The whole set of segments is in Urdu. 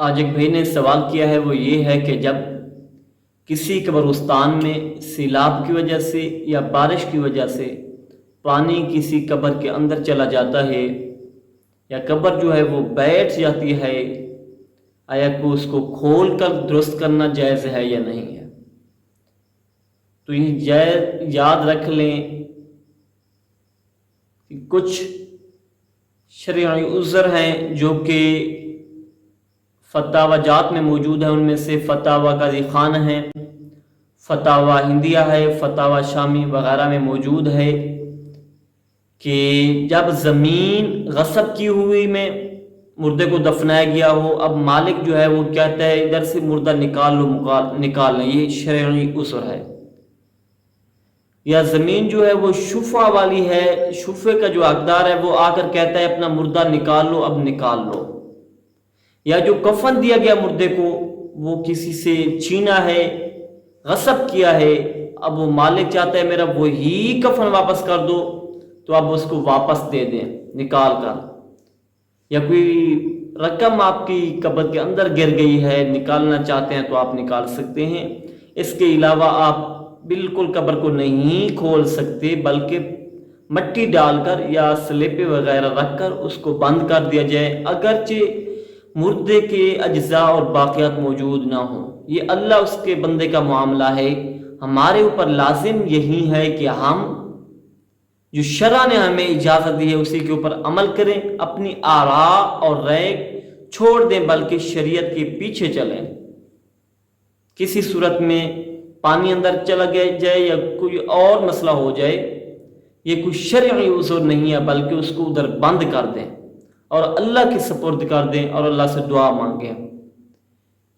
آج ایک بھائی نے سوال کیا ہے، وہ یہ ہے کہ جب کسی قبرستان میں سیلاب کی وجہ سے یا بارش کی وجہ سے پانی کسی قبر کے اندر چلا جاتا ہے یا قبر جو ہے وہ بیٹھ جاتی ہے، آیا کو اس کو کھول کر درست کرنا جائز ہے یا نہیں ہے؟ تو یہ یاد رکھ لیں کہ کچھ شرعی عذر ہیں جو کہ فتاوی جات میں موجود ہیں. ان میں سے فتاوی قاضی خان ہے، فتاوی ہندیہ ہے، فتاوی شامی وغیرہ میں موجود ہے کہ جب زمین غصب کی ہوئی میں مردے کو دفنایا گیا ہو، اب مالک جو ہے وہ کہتا ہے ادھر سے مردہ نکال لو، نکال لیں، یہ شرعی عذر ہے. یا زمین جو ہے وہ شفع والی ہے، شفع کا جو حقدار ہے وہ آ کر کہتا ہے اپنا مردہ نکال لو، اب نکال لو. یا جو کفن دیا گیا مردے کو وہ کسی سے چھینا ہے، غصب کیا ہے، اب وہ مالک چاہتا ہے میرا وہی کفن واپس کر دو، تو اب اس کو واپس دے دیں نکال کر. یا کوئی رقم آپ کی قبر کے اندر گر گئی ہے، نکالنا چاہتے ہیں تو آپ نکال سکتے ہیں. اس کے علاوہ آپ بالکل قبر کو نہیں کھول سکتے، بلکہ مٹی ڈال کر یا سلیپے وغیرہ رکھ کر اس کو بند کر دیا جائے، اگرچہ مردے کے اجزاء اور باقیات موجود نہ ہوں. یہ اللہ اس کے بندے کا معاملہ ہے. ہمارے اوپر لازم یہی ہے کہ ہم جو شرع نے ہمیں اجازت دی ہے اسی کے اوپر عمل کریں، اپنی آراء اور رائے چھوڑ دیں، بلکہ شریعت کے پیچھے چلیں. کسی صورت میں پانی اندر چلا جائے یا کوئی اور مسئلہ ہو جائے، یہ کوئی شرعی عذر نہیں ہے، بلکہ اس کو ادھر بند کر دیں اور اللہ کے سپرد کر دیں اور اللہ سے دعا مانگیں.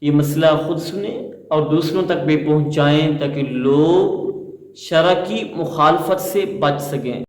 یہ مسئلہ خود سنیں اور دوسروں تک بھی پہنچائیں تاکہ لوگ شرع کی مخالفت سے بچ سکیں.